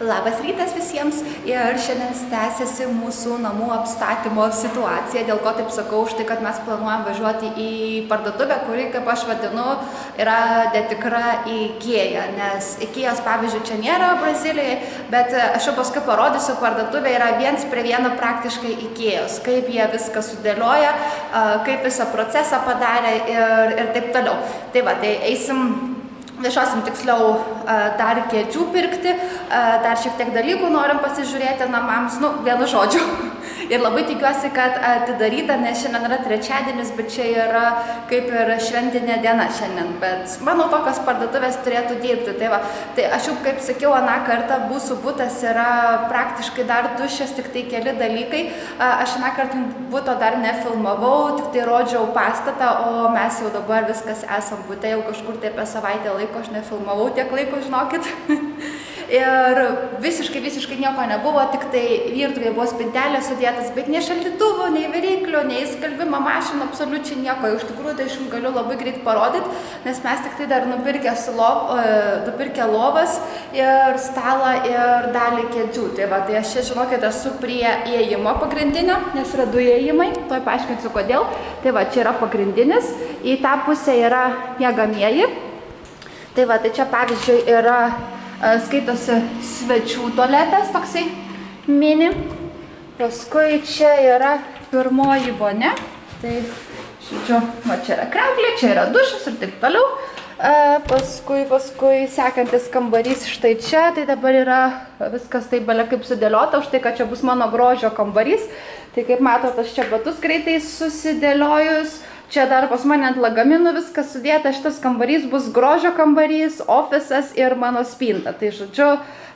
Labas rytas visiems ir šiandien tęsiasi mūsų namų apstatymo situacija, dėl ko taip sakau, štai kad mes planuojam važiuoti į parduotuvę, kuri, kaip aš vadinu, yra netikra IKEA, nes IKEAs, pavyzdžiui, čia nėra Brazilijoje, bet aš jau paskui parodysiu, parduotuvė yra viens prie vieno praktiškai IKEAs, kaip jie viską sudėlioja, kaip visą procesą padarė ir taip toliau. Tai va, tai eisim. Viešosim tiksliau dar kėdžių pirkti, dar šiek tiek dalykų norim pasižiūrėti namams, vienu žodžiu. Ir labai tikiuosi, kad atidaryta, nes šiandien yra trečiadienis, bet čia yra kaip ir šventinė diena šiandien. Bet manau, tokios parduotuvės turėtų dirbti. Tai va, tai aš jau kaip sakiau, aną kartą mūsų butas yra praktiškai dar tuščias, tik tai keli dalykai. Aš aną kartą buto dar nefilmavau, tik tai rodžiau pastatą, o mes jau dabar viskas esam bute, jau kažkur tai apie savaitę laiko aš nefilmavau tiek laiko, žinokit. Ir visiškai nieko nebuvo, tik tai virtuvėje buvo spintelė sudėtas, bet nei šaldytuvo, nei variklio, nei skalbimo mašino, absoliučiai nieko. Iš tikrųjų, tai aš jums galiu labai greit parodyti, nes mes tik tai dar nupirkę lovas ir stalą ir dalį kėdžių. Tai va, tai aš čia, žinokit, esu prie įėjimo pagrindinio, nes yra du įėjimai, tuoj paaiškinsiu kodėl. Tai va, čia yra pagrindinis, į tą pusę yra miegamieji. Tai va, tai čia pavyzdžiui yra, skaitosi svečių tualetas, toksai mini. Paskui čia yra pirmoji vonia. Tai, žodžiu, va, čia yra kriauklė, čia yra dušas ir taip toliau. Paskui sekantis kambarys štai čia, tai dabar yra viskas taip belia kaip sudėliota, už tai, kad čia bus mano grožio kambarys. Tai kaip matot, aš čia batus greitai susidėliojus. Čia dar pas mane ant lagaminų viskas sudėta, šitas kambarys bus grožio kambarys, ofisas ir mano spinta. Tai žodžiu,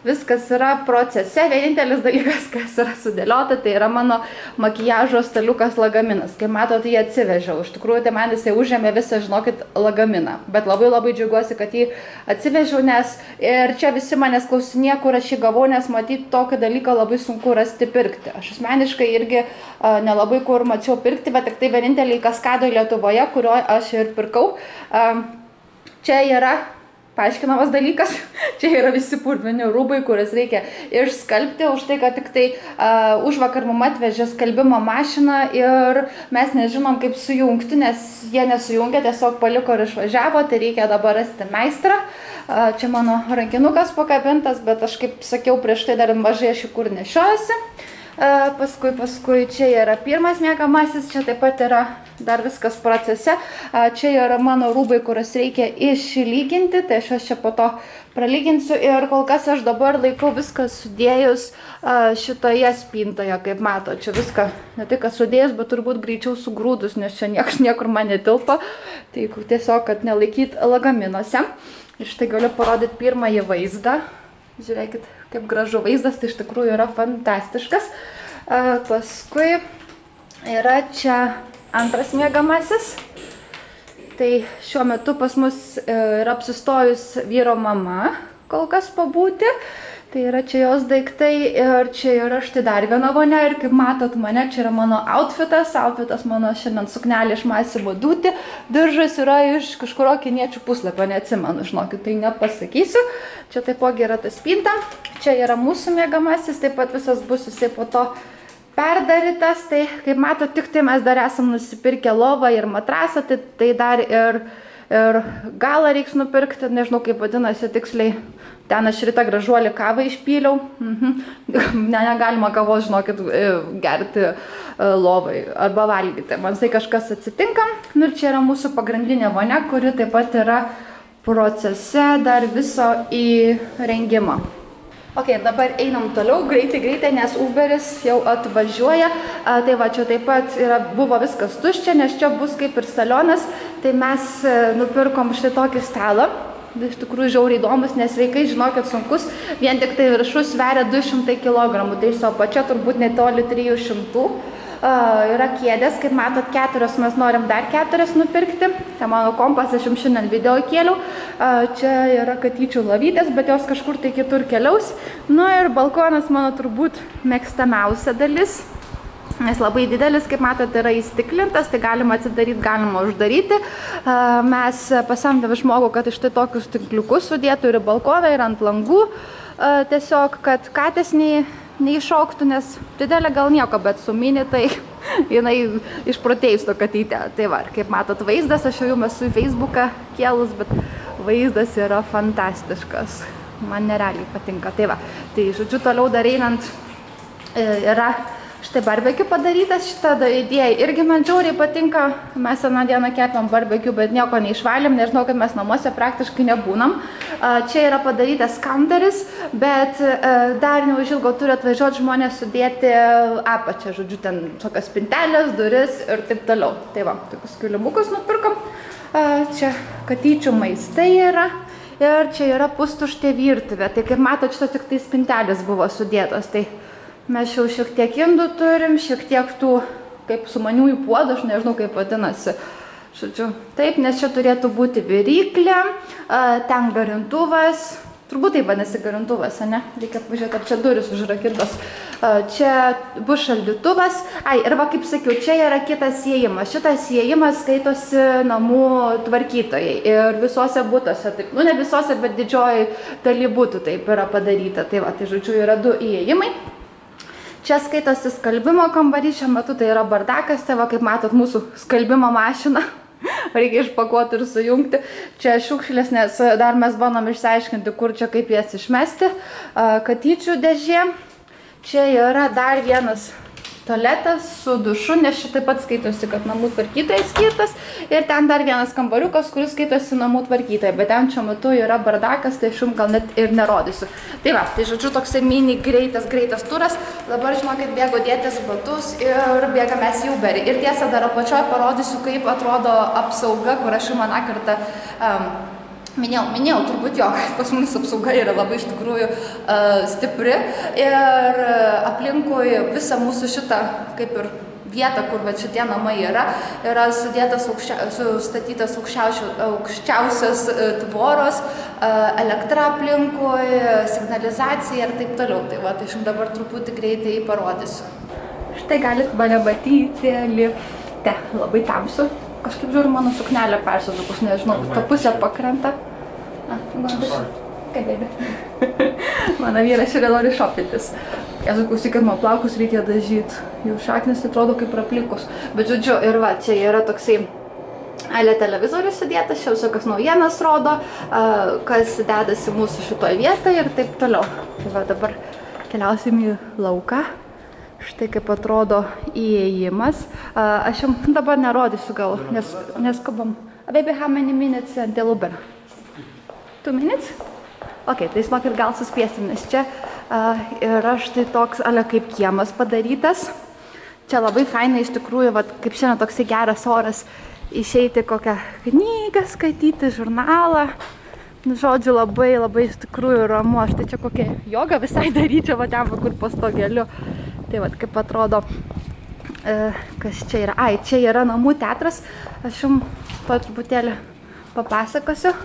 viskas yra procese, vienintelis dalykas, kas yra sudėliota, tai yra mano makiažo staliukas lagaminas. Kaip matote, jį atsivežiau. Iš tikrųjų, tai man jisai užėmė visą, žinokit, lagaminą. Bet labai džiaugiuosi, kad jį atsivežiau, nes ir čia visi manęs klausinė, kur aš jį gavau, nes matyti tokį dalyką labai sunku rasti pirkti. Aš asmeniškai irgi nelabai kur mačiau pirkti, bet tik tai vieninteliai Kaskadoje Lietuvoje, kurio aš ir pirkau. Čia yra paaiškinamas dalykas, čia yra visi purvini rūbai, kuris reikia išskalbti, už tai, kad tik tai užvakar mum atvežė skalbimo mašiną ir mes nežinom kaip sujungti, nes jie nesujungia, tiesiog paliko ir išvažiavo, tai reikia dabar rasti meistrą. Čia mano rankinukas pakabintas, bet aš kaip sakiau prieš tai dar mažai aš jį kur nešiojasi. Paskui čia yra pirmas miegamasis, čia taip pat yra dar viskas procese. Čia yra mano rūbai, kuriuos reikia išlyginti, tai aš čia po to pralyginsiu ir kol kas aš dabar laikau viską sudėjus šitoje spintoje, kaip mato. Čia viską ne tik sudėjus, bet turbūt greičiau sugrūdus, nes čia niekur man netilpa. Tai tiesiog, kad nelaikyt lagaminuose. Ir štai galiu parodyti pirmąjį vaizdą. Žiūrėkit, kaip gražu vaizdas, tai iš tikrųjų yra fantastiškas. Paskui yra čia antras miegamasis. Tai šiuo metu pas mus yra apsistojus vyro mama, kol kas pabūti. Tai yra čia jos daiktai ir čia yra štai dar viena vonia ir kaip matot mane, čia yra mano outfitas mano šiandien suknelė iš Massimo Dutti, diržas yra iš kažkurio kiniečių puslapio, neatsimenu, žinokit, tai nepasakysiu. Čia taipogi yra ta spinta, čia yra mūsų miegamasis, taip pat visas bus jisai po to perdarytas, tai kaip matot, tik tai mes dar esam nusipirkę lovą ir matrasą, tai dar ir galą reiks nupirkti, nežinau kaip vadinasi tiksliai. Ten aš rytą gražuolį kavą išpyliau. Negalima kavos, žinokit, gerti lovai arba valgyti. Man tai kažkas atsitinka. Ir čia yra mūsų pagrindinė vonia, kuri taip pat yra procese dar viso įrengimo. Ok, dabar einam toliau, greitai, nes Uberis jau atvažiuoja. Tai va, čia taip pat buvo viskas tuščia, nes čia bus kaip ir salionas. Tai mes nupirkom štai tokį stalą. Iš tikrųjų žiauriai įdomus, nes vaikai, žinokit, sunkus, vien tik tai viršus sveria 200 kg, tai su apačia turbūt netoli 300. Yra kėdės, kaip matot, 4, mes norim dar 4 nupirkti. Tai mano kompas, aš jums šiandien video įkėliau. Čia yra katyčių lovytės, bet jos kažkur tai kitur keliaus. Nu ir balkonas mano turbūt mėgstamiausia dalis. Nes labai didelis, kaip matote, yra įstiklintas, tai galima atsidaryti, galima uždaryti. Mes pasamdėme žmogų, kad iš tai tokius tinkliukus sudėtų ir į balkoną, ir ant langų. Tiesiog, kad katės neiššoktų, nes didelė gal nieko, bet su mini tai jinai išprotėjus katytė. Tai va, kaip matot, vaizdas, aš jau esu į Facebooką kėlus, bet vaizdas yra fantastiškas. Man nerealiai patinka. Tai va, tai žodžiu, toliau dar einant yra štai barbekiu padarytas, šitą idėją irgi man žiauriai patinka. Mes aną dieną kepėm barbekiu, bet nieko neišvalėm, nežinau, kad mes namuose praktiškai nebūnam. Čia yra padarytas kantaris, bet dar neužilgo turi atvažiuoti žmonės sudėti apačią, žodžiu, ten tokias spintelės, duris ir taip toliau. Tai va, tokius kilimukus nupirkom. Čia katyčių maistai yra ir čia yra pustuštė virtuvė. Tai kaip matot, šito tik tai spintelės buvo sudėtos. Tai mes jau šiek tiek indų turim, šiek tiek tų, kaip sumaniųjų puodų, aš nežinau, kaip vadinasi. Žodžiu, taip, nes čia turėtų būti viryklė, ten garintuvas, turbūt taip vadinasi garintuvas, ne? Reikia pažiūrėti, ar čia duris užrakintos. Čia bus šaldytuvas. Ir va, kaip sakiau, čia yra kitas įėjimas. Šitas įėjimas skaitosi namų tvarkytojai. Ir visuose butuose, taip, nu ne visuose, bet didžioji daly butų taip yra padaryta. Tai va, tai žodžiu, yra 2 įėjimai. Čia skaitosi skalbimo kambarys, šiuo metu tai yra bardakas, tai va, kaip matot, mūsų skalbimo mašina. Reikia išpakuoti ir sujungti. Čia šiukšlės, nes dar mes bandom išsiaiškinti, kur čia kaip jas išmesti. Katyčių dėžė. Čia yra dar vienas tualetas su dušu, nes čia taip pat skaitosi, kad namų tvarkytojai skirtas. Ir ten dar vienas kambariukas, kuris skaitosi namų tvarkytojai. Bet ten šiuo metu yra bardakas, tai aš jums gal net ir nerodysiu. Tai va, tai žodžiu, toksai mini greitas turas. Dabar žinokit, bėgo dėtis batus ir bėgamės į Uberį. Ir tiesa, dar apačioj parodysiu, kaip atrodo apsauga, kur aš jau maną kartą minėjau turbūt jo, kad pas mus apsauga yra labai iš tikrųjų stipri. Ir aplinkui visą mūsų šitą, kaip ir vietą, kur šitie namai yra sustatytas aukščiausios tvoros, elektra aplinkui, signalizacija ir taip toliau. Tai va, tai aš jums dabar truputį greitai parodysiu. Štai galit mane matyti lifte, labai tamsu. Kažkaip žiūriu, mano suknelė persisukus, nežinau, ta pusė pakrenta. Mano vyras šiandien nori šopintis. Esu klausykit, man plaukus reikia dažyti. Jau šaknis atrodo kaip praplikus. Bet žodžiu, ir va, čia yra toksai televizorius sudėtas, čia visokios naujienas rodo, kas dedasi mūsų šitoje vietoje ir taip toliau. Tai va, dabar keliausim į lauką. Štai kaip atrodo įėjimas. Aš jums dabar nerodysiu gal, nes skubam. Baby, how many minutes until Uber? 2 minutes? Ok, tai žinokit, gal suspėsim, nes čia yra štai toks, kaip kiemas padarytas. Čia labai fainai iš tikrųjų, kaip šiandien toksai geras oras, išeiti kokią knygą skaityti, žurnalą. Nu, žodžiu, labai iš tikrųjų ramu. Aš tai čia kokią jogą visai daryčiau, va ten, kur po stogeliu. Tai va, kaip atrodo, kas čia yra. Čia yra namų teatras. Aš jums to truputėlį papasakosiu.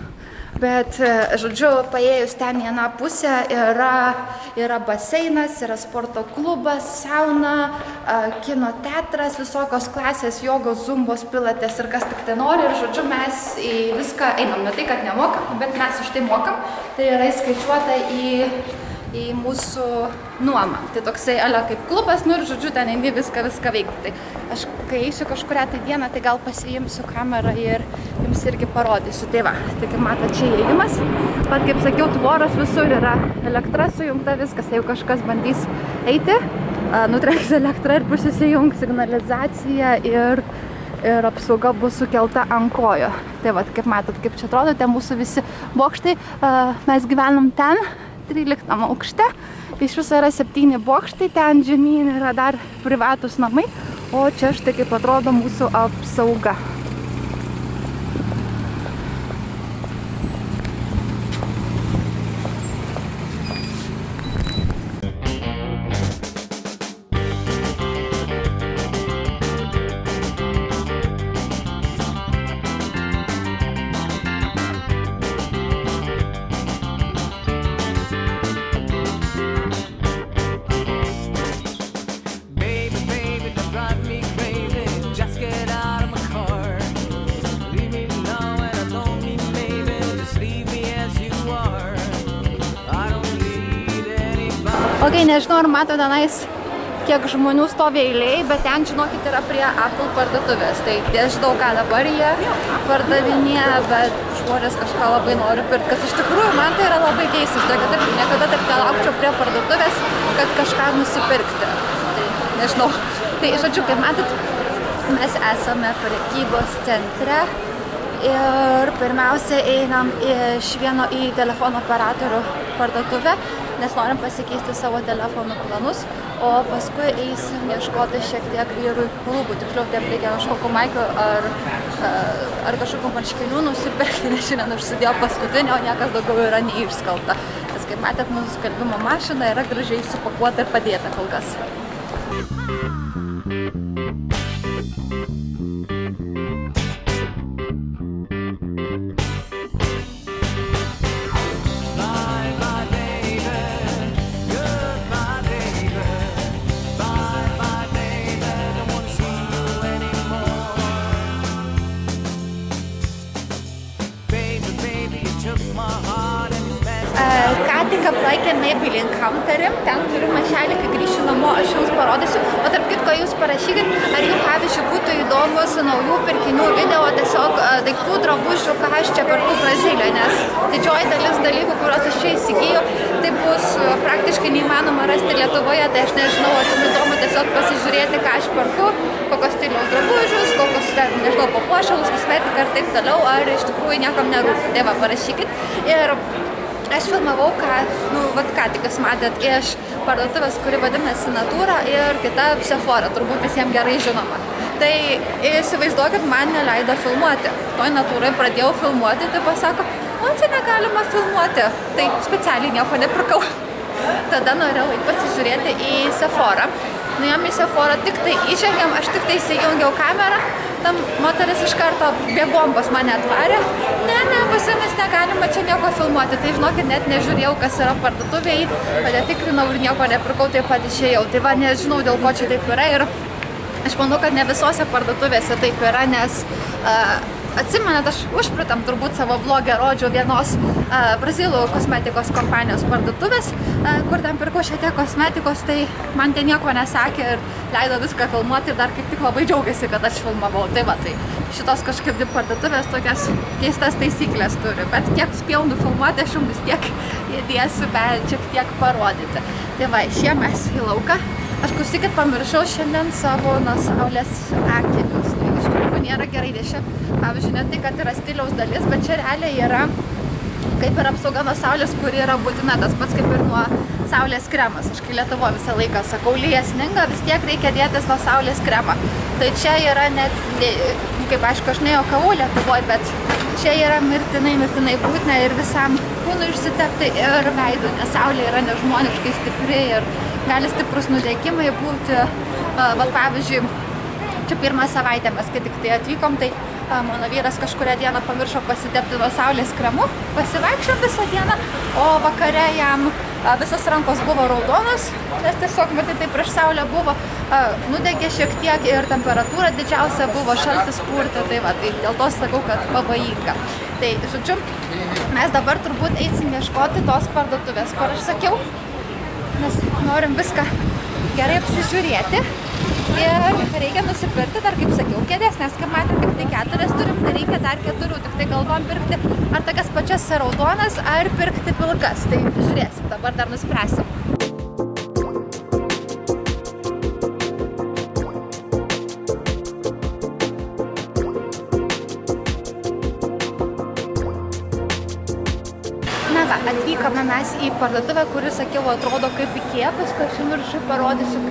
Bet, žodžiu, paėjus ten į vieną pusę yra baseinas, yra sporto klubas, sauna, kino teatras, visokios klasės, jogos, zumbos, pilatės ir kas tik tai nori. Ir, žodžiu, mes į viską einam, ne tai, kad nemokam, bet mes už tai mokam. Tai yra įskaičiuota į mūsų nuomą. Tai toksai kaip klubas, nu ir, žodžiu, ten eini viską veikti. Tai aš, kai eisiu kažkurią tai dieną, tai gal pasiimsiu kamerą ir jums irgi parodysiu. Tai va, tai kaip matot, čia įėjimas. Pat kaip sakiau, tvoros visur yra elektra sujungta, viskas. Jeigu kažkas bandys eiti, nutrauks elektrą ir bus įsijungs signalizacija ir apsauga bus sukelta ant kojo. Tai va, kaip matot, kaip čia atrodo, ten mūsų visi bokštai. Mes gyvenam ten, 13 aukšte. Iš viso yra 7 bokštai, ten žemyn yra dar privatus namai, o čia štai kaip atrodo mūsų apsauga. Ok, nežinau, ar mato tenais, kiek žmonių stovi eilėj, bet ten, žinokit, yra prie Apple parduotuvės. Tai nežinau, ką dabar jie pardavinėja, bet žmonės kažką labai nori pirkti, kas iš tikrųjų man tai yra labai keista. Žinokit, aš niekada taip nelaukčiau prie parduotuvės, kad kažką nusipirkti. Tai nežinau. Tai, žodžiu, kaip matot, mes esame prekybos centre ir pirmiausia einam iš vieno į telefono operatorių parduotuvę, nes norim pasikeisti savo telefonų planus, o paskui eisim ieškoti šiek tiek vyrui rūbų. Tiksliau, taip reikia kažkokių maikių ar kažkokių marškinių nusipirkti, nes šiandien užsidėjau paskutinį, o niekas daugiau yra neišskalbta. Nes kaip matėt, mūsų skalbimo mašina yra gražiai supakuota ir padėta kol kas. Ką tik aplaikėm Maybelline counterį, ten turiu maišelį, kai grįšiu namo, aš jums parodysiu. O tarp kitko, jūs parašykit, ar jums, pavyzdžiui, būtų įdomus naujų pirkinių video, tiesiog daiktų, drabužių, ką aš čia perku Brazilijoje, nes didžioji dalis dalykų, kuriuos aš čia įsigiju, tai bus praktiškai neįmanoma rasti Lietuvoje, tai aš nežinau, ar jums įdomu tiesiog pasižiūrėti, ką aš perku, kokios stiliaus drabužius, kokios, nežinau, papuošalus, kosmetiką ir taip toliau, ar iš tikrųjų niekam nerūpi. Tai va, parašykit. Ir aš filmavau, ką tik jūs matėt, iš parduotuvės, kuri vadinasi Natura, ir kita Sephora, turbūt visiems gerai žinoma. Tai įsivaizduokit, man neleido filmuoti. Toj Natūrai pradėjau filmuoti, tai pasako, o čia negalima filmuoti. Tai specialiai nieko nepirkau. Tada norėjau pasižiūrėti į Sephora. Nuėjom į Sephora, tik tai įžengėm, aš tik tai įsijungiau kamerą, tam moteris iš karto bėgom pas mane atvarė. Ne, pas jumis negalima čia nieko filmuoti. Tai žinokit, net nežiūrėjau, kas yra parduotuvėje, patikrinau ir nieko nepirkau, taip pat išėjau. Tai va, nežinau, dėl ko čia taip yra ir aš manau, kad ne visose parduotuvėse taip yra, nes atsimenat, aš užpratam turbūt savo vlogę rodžiau vienos brazilų kosmetikos kompanijos parduotuvės, kur ten pirkau šiek tiek kosmetikos, tai man ten nieko nesakė ir leido viską filmuoti ir dar kaip tik labai džiaugiasi, kad aš filmavau. Tai va, tai šitos kažkaip parduotuvės tokias keistas taisyklės turi, bet kiek spėjau nufilmuoti, aš jums vis tiek įdėsiu, bet šiek tiek parodyti. Tai va, išėjom mes į lauką. Aš klausykit, pamiršau šiandien savo nuo saulės akinius. Tai iš tikrųjų nėra gerai, nes čia, pavyzdžiui, ne tai, kad yra stiliaus dalis, bet čia realiai yra kaip ir apsauga nuo saulės, kuri yra būtina, tas pats kaip ir nuo saulės kremas. Aš kai Lietuvoje visą laiką sakau, lyja sninga, vis tiek reikia dėtis nuo saulės kremą. Tai čia yra net, kaip aišku, aš nejuokavau Lietuvoje, bet čia yra mirtinai būtina ir visam kūnui išsitepti ir veidu, nes saulė yra nežmoniškai stipri ir gali stiprus nudegimai būti. Vat pavyzdžiui, čia pirmą savaitę mes, kai tik tai atvykom, tai mano vyras kažkurią dieną pamiršo pasitepti nuo saulės kremu, pasivaikščiom visą dieną, o vakare jam visos rankos buvo raudonos, nes tiesiog, matai, tai prieš saulę buvo, nudegė šiek tiek ir temperatūra didžiausia buvo, šaltis purtė, tai va, tai dėl to sakau, kad pavojinga. Tai, žodžiu, mes dabar turbūt eisim ieškoti tos parduotuvės, kur aš sakiau, nes norim viską gerai apsižiūrėti ir reikia nusipirkti dar, kaip sakiau, kėdės, nes kaip matėm, tik tai 4 turim, tai reikia dar 4, tik tai galvom pirkti ar tokias pačias raudonas, ar pirkti pilkas, tai žiūrėsim, dabar dar nuspręsim. Na va, atvykome mes į parduotuvę, kuri, sakiau, atrodo kaip Ikea, paskui aš jums ir parodysiu,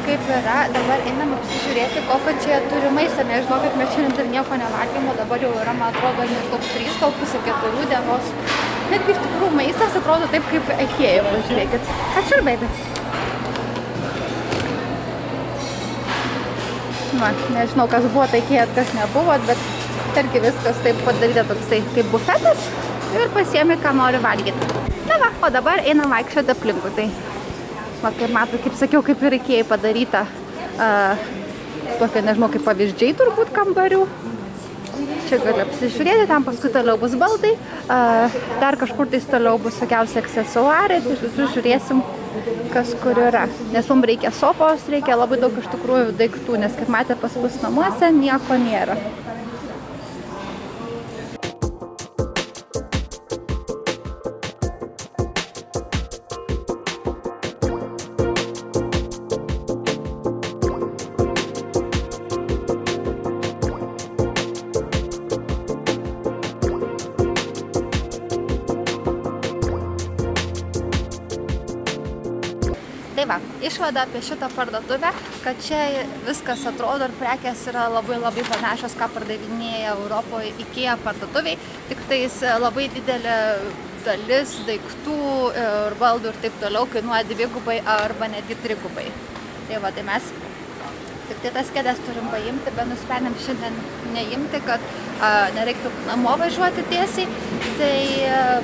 kaip yra. Dabar einam apsižiūrėti, kokio čia turi maistą, nes žinokit, mes šiandien dar nieko nevalgėm, o dabar jau yra, man atrodo, maždaug 3, gal pusė 4 dienos. Netgi iš tikrųjų maistas atrodo taip kaip Ikea, pažiūrėkit. Ačiū, baby. Va, nežinau, kas buvo tai Ikea, kas nebuvo, bet tarki viskas taip padaryta toksai kaip bufetas. Ir pasiemi, ką nori valgyti. Na va, o dabar einam vaikščioti aplinkui. Tai, va, kaip matau, kaip sakiau, kaip ir Ikea padaryta tokia, nežinau, kaip pavyzdžiai turbūt kambarių. Čia gali apsižiūrėti, tam paskui toliau bus baldai, dar kažkur tais toliau bus sakiausiai aksesuarai, tai žiūrėsim, kas kur yra. Nes mums reikia sofos, reikia labai daug iš tikrųjų daiktų, nes kaip matė pas mus namuose, nieko nėra. Tai va, išvada apie šitą parduotuvę, kad čia viskas atrodo ir prekės yra labai panašios, ką pardavinėja Europoje IKEA parduotuviai, tik tais labai didelė dalis daiktų ir baldų ir taip toliau kainuoja dvigubai arba netgi trigubai. Tai va, tai mes tik tai tas kėdes turim paimti, bet nusprendėm šiandien neimti, kad nereiktų namo važiuoti tiesiai, tai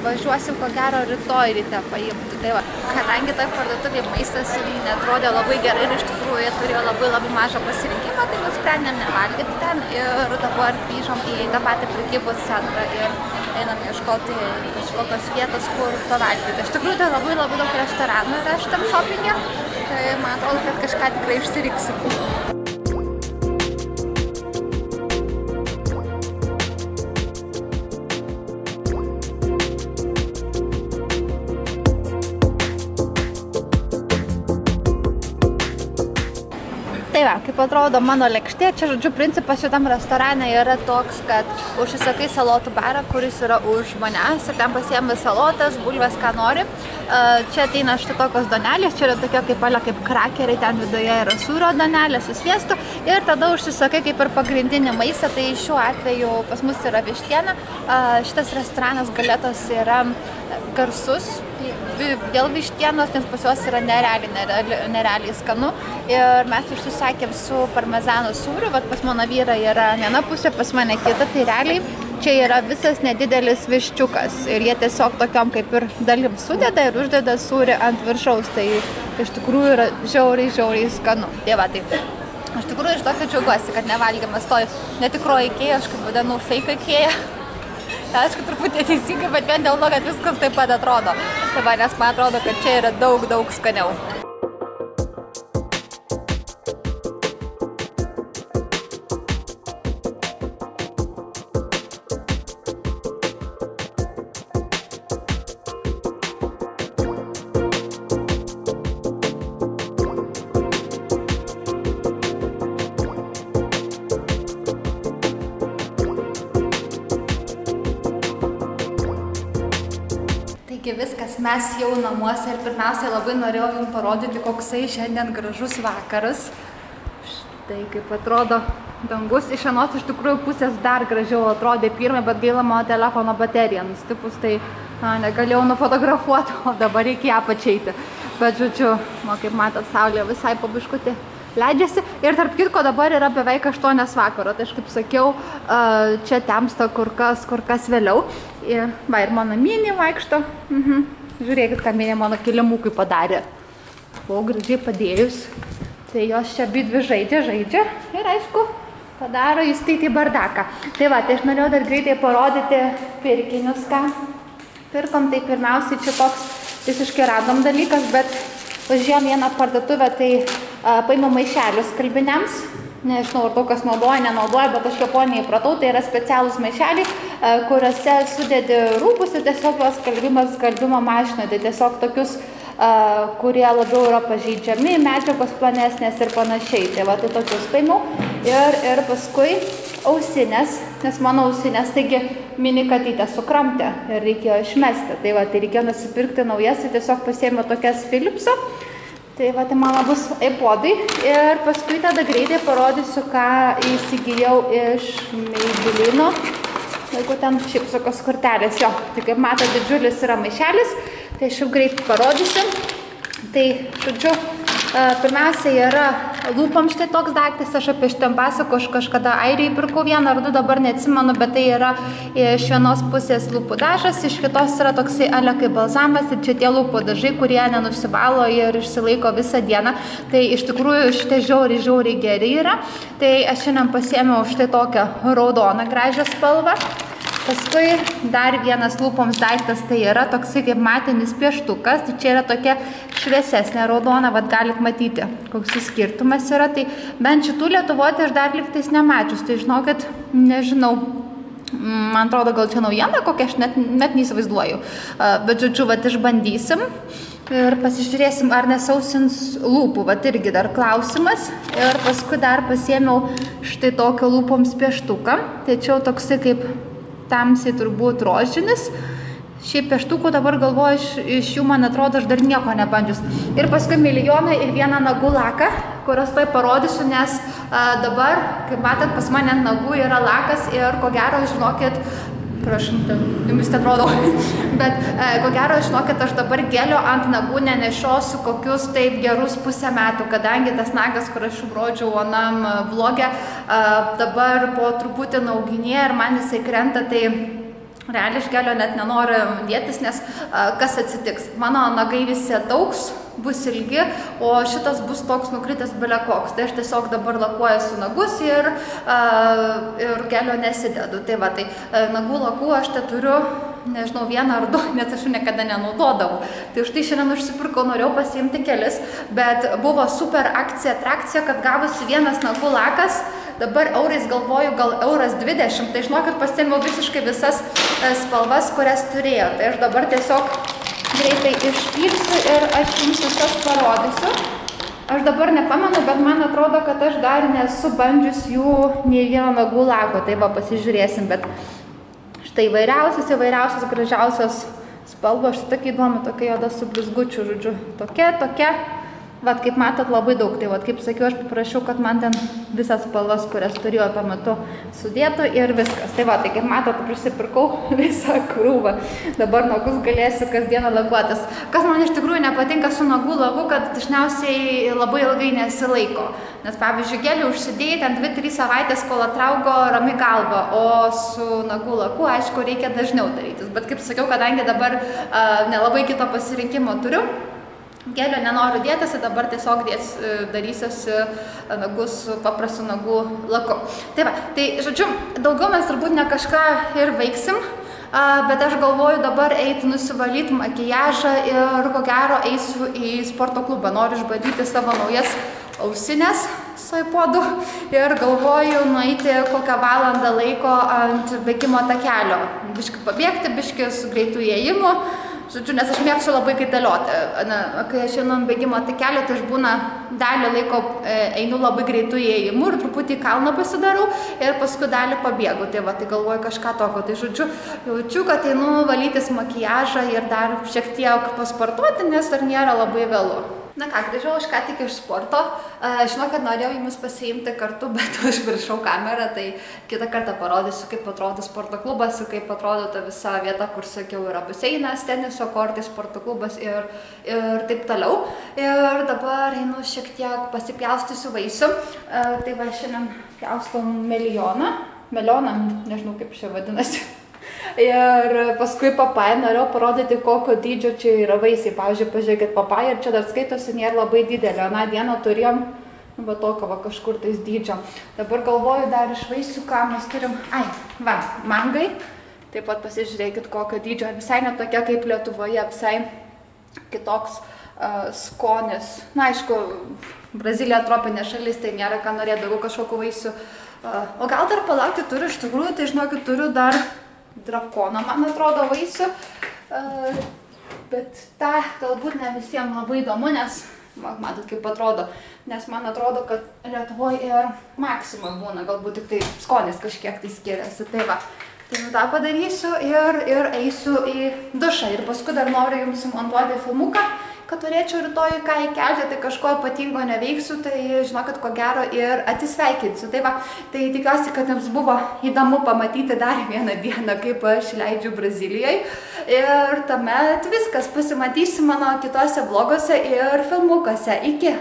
važiuosim ko gero rytoj ryte paimti. Tai va, kadangi toj parduotuvėje maistas netrodė labai gerai ir iš tikrųjų jie turėjo labai mažą pasirinkimą, tai nusprendėm nevalgyti ten ir dabar grįžom į tą patį prekybos centrą ir einam ieškoti kažkokios vietos, kur pavalgyti. Iš tikrųjų, tai labai daug restoranų yra šitam šopinge, tai man atrodo, kad kažką tikrai išsiriksim. Tai va, kaip atrodo mano lėkštė, čia žodžiu principas šitam restorane yra toks, kad užsisakai salotų barą, kuris yra už manęs ir ten pasiemi salotas, bulves, ką nori. Čia ateina štai tokios donelės, čia yra tokia kaip krakeriai, ten viduje yra sūrio donelė su sviestu ir tada užsisakai kaip ir pagrindinį maistą, tai šiuo atveju pas mus yra vištiena. Šitas restoranas Galetos yra garsus dėl vištienos, nes pas juos yra nerealiai skanu ir mes užsisakėm su parmezano sūriu, bet pas mano vyrą yra viena pusė, pas mane kita, tai realiai čia yra visas nedidelis viščiukas ir jie tiesiog tokiom kaip ir dalim sudeda ir uždeda sūrį ant viršaus, tai iš tikrųjų yra žiauriai skanu. Tai va, tai aš tikrųjų iš tokio džiaugiuosi, kad nevalgymas toj netikroji IKEA, aš kaip vadinu fake IKEA. Aišku, truputį teisingai, bet vien dėl to, kad viskas taip pat atrodo. Tai va, nes man atrodo, kad čia yra daug skaniau. Taigi viskas, mes jau namuose ir pirmiausiai labai norėjau jums parodyti, koksai šiandien gražus vakaras. Štai kaip atrodo dangus. Iš vienos iš tikrųjų pusės dar gražiau atrodė pirmai, bet gaila mano telefono baterija nustipus, tai negalėjau nufotografuoti, o dabar reikia apačeiti. Bet žodžiu, kaip matot, saulė visai po biškutį leidžiasi. Ir tarp kitko dabar yra beveik 8 vakaro, tai aš kaip sakiau, čia temsta kur kas vėliau. Ir mano minė vaikšto. Žiūrėkit, ką minė mano kilimukui padarė. Buvau gražiai padėjus. Tai jos čia abidvi žaidžia ir aišku, padaro įsteitį bardaką. Tai va, tai aš norėjau dar greitai parodyti pirkinius, ką pirkom. Tai pirmiausiai čia toks visiškai random dalykas, bet važiuojam vieną parduotuvę, tai paimam maišelius skalbiniams. Nežinau, ar daug kas naudoja, nenaudoja, bet aš Japoniją įpratau, tai yra specialūs maišeliai, kuriuose sudedi rūbus ir tiesiog juos skalbimo mašinoje. Tai tiesiog tokius, kurie labiau yra pažeidžiami, medžiagos plonesnės ir panašiai. Tai va, tai tokius paimiau. Ir paskui ausinės, nes mano ausinės, taigi mini katytę sukramtė ir reikėjo išmesti. Tai va, tai reikėjo nusipirkti naujas, tai tiesiog pasiėmiau tokias Philipso. Tai va, tai mano bus iPodai ir paskui tada greitai parodysiu, ką įsigijau iš Maybellino. Jeigu ten šiaip tokios kortelės, jo, tai kaip mato, didžiulis yra maišelis, tai aš jau greitai parodysiu. Tai, žodžiu, pirmiausia yra lūpam štai toks daiktas, aš apie šitą pasakau, aš kažkada Airijai pirkau vieną ar du, dabar neatsimenu, bet tai yra iš vienos pusės lūpų dažas, iš kitos yra toksai ale kaip balzamas ir čia tie lūpų dažai, kurie nenusivalo ir išsilaiko visą dieną. Tai iš tikrųjų šitie žiauriai geri yra. Tai aš šiandien pasiėmiau štai tokią raudoną gražią spalvą. Paskui dar vienas lūpoms daiktas, tai yra toksai kaip matinis pieštukas, tai čia yra tokia šviesesnė raudona, vat galit matyti, koks skirtumas yra, tai bent šitų Lietuvoje tai aš dar liktais nemačius, tai žinokit, nežinau, man atrodo, gal čia naujiena kokia, aš net neįsivaizduoju, bet žodžiu, vat išbandysim ir pasižiūrėsim, ar nesausins lūpų, vat irgi dar klausimas, ir paskui dar pasiėmiau štai tokio lūpoms pieštuką, tai čia jau toksai kaip tamsiai turbūt rožinis. Šiaip pieštukų dabar galvoju, iš jų, man atrodo, aš dar nieko nebandžius. Ir paskui milijoną ir vieną nagų laką, kurios tai parodysiu, nes dabar, kaip matot, pas mane ant nagų yra lakas ir ko gero, žinokit, prašom, jums tai atrodo, bet ko gero, žinokit, aš dabar gelio ant nagų nenešiosiu kokius taip gerus pusę metų, kadangi tas nagas, kur aš rodžiau anam vlogė, dabar po truputį nauginėje ir man jisai krenta, tai realiai iš gelio net nenoriu dėtis, nes kas atsitiks? Mano nagai visi ataugs, bus ilgi, o šitas bus toks nukritęs belekoks. Tai aš tiesiog dabar lakuoju su nagus ir gelio nesidedu. Tai va, tai nagų lakų aš te turiu, nežinau, vieną ar du, nes aš jų niekada nenaudodavau. Tai už tai šiandien užsipirkau, norėjau pasiimti kelis, bet buvo super akcija, atrakcija, kad gavosi vienas nagų lakas, dabar eurais galvoju, gal €1,20, tai žinokit, pasiėmiau visiškai visas spalvas, kurias turėjau. Tai aš dabar tiesiog greitai išpilsiu ir aš jums visas parodysiu. Aš dabar nepamenu, bet man atrodo, kad aš dar nesu bandžius jų nei vieno nagų lako, tai va pasižiūrėsim, bet štai įvairiausios, gražiausios spalvos, štai tokia įdomi, tokia juoda su blizgučiu, žodžiu, tokia. Vat, kaip matot, labai daug, tai vat, kaip sakiau, aš paprašiau, kad man ten visas spalvas, kurias turėjau tuo metu, sudėtų ir viskas. Tai va, tai kaip matot, prisipirkau visą krūvą. Dabar nagus galėsiu kasdieną lakuotis. Kas man iš tikrųjų nepatinka su nagų laku, kad dažniausiai labai ilgai nesilaiko. Nes, pavyzdžiui, gelį užsidėjai ten 2-3 savaitės, kol atraugo rami galva, o su nagų laku, aišku, reikia dažniau darytis. Bet, kaip sakiau, kadangi dabar nelabai kito pasirinkimo turiu, gelio nenoriu dėtis, dabar tiesiog darysiuosi nagus su paprastu nagų laku. Tai va, tai žodžiu, daugiau mes turbūt ne kažką ir veiksim, bet aš galvoju dabar eiti nusivalyti makiažą ir ko gero eisiu į sporto klubą. Noriu išbandyti savo naujas ausinės su iPodu ir galvoju nueiti kokią valandą laiko ant bėgimo takelio. Biškį pabėgti, biškį su greitu įėjimu. Žodžiu, nes aš mėgstu labai kaitalioti. Kai aš einu ant bėgimo takelio, tai aš būna dalį laiko einu labai greitų įėjimų ir truputį kalną pasidarau ir paskui dalį pabėgu. Tai va, tai galvoju kažką tokio. Tai žodžiu, jaučiu, kad einu valytis makiažą ir dar šiek tiek pasportuoti, nes dar nėra labai vėlu. Na ką, grįžau aš ką tik iš sporto. Žinau, kad norėjau jumis pasiimti kartu, bet užmiršau kamerą, tai kitą kartą parodysiu, kaip atrodo sporto klubas, kaip atrodo ta visa vieta, kur sakiau, yra baseinas, teniso kortai, sporto klubas ir taip toliau. Ir dabar einu šiek tiek pasipjaustysiu vaisių. Tai va, šiandien pjaustom melioną, nežinau kaip čia vadinasi. Ir paskui papają norėjau parodyti, kokio dydžio čia yra vaisiai. Pavyzdžiui, pažiūrėkit, papaja ir čia dar skaitosi nėra labai didelė. Aną dieną turėjom, va tokio va kažkur tais dydžio. Dabar galvoju dar iš vaisių, ką mes turim. Va, mangai. Taip pat pasižiūrėkit, kokio dydžio. Visai ne tokia kaip Lietuvoje, visai kitoks skonis. Na, aišku, Brazilija tropinė šalis, tai nėra ką norėti daugiau kažkokių vaisių. O gal dar palaukti turiu iš tikrųjų, tai žinokit, turiu dar drakono, man atrodo, vaisių, bet tą galbūt ne visiems labai įdomu, nes, matot, kaip atrodo, nes man atrodo, kad Lietuvoje ir Maxima būna, galbūt tik tai skonis kažkiek tai skiriasi, tai va. Tai tą padarysiu ir eisiu į dušą ir paskui dar noriu jums sumontuoti filmuką, kad turėčiau rytoj ką įkelti, tai kažko ypatingo neveiksiu, tai žinokit, ko gero ir atsisveikinsiu. Tai va, tai tikiuosi, kad jums buvo įdomu pamatyti dar vieną dieną, kaip aš leidžiu Brazilijai. Ir tuomet viskas, pasimatysiu mano kitose vloguose ir filmukuose. Iki!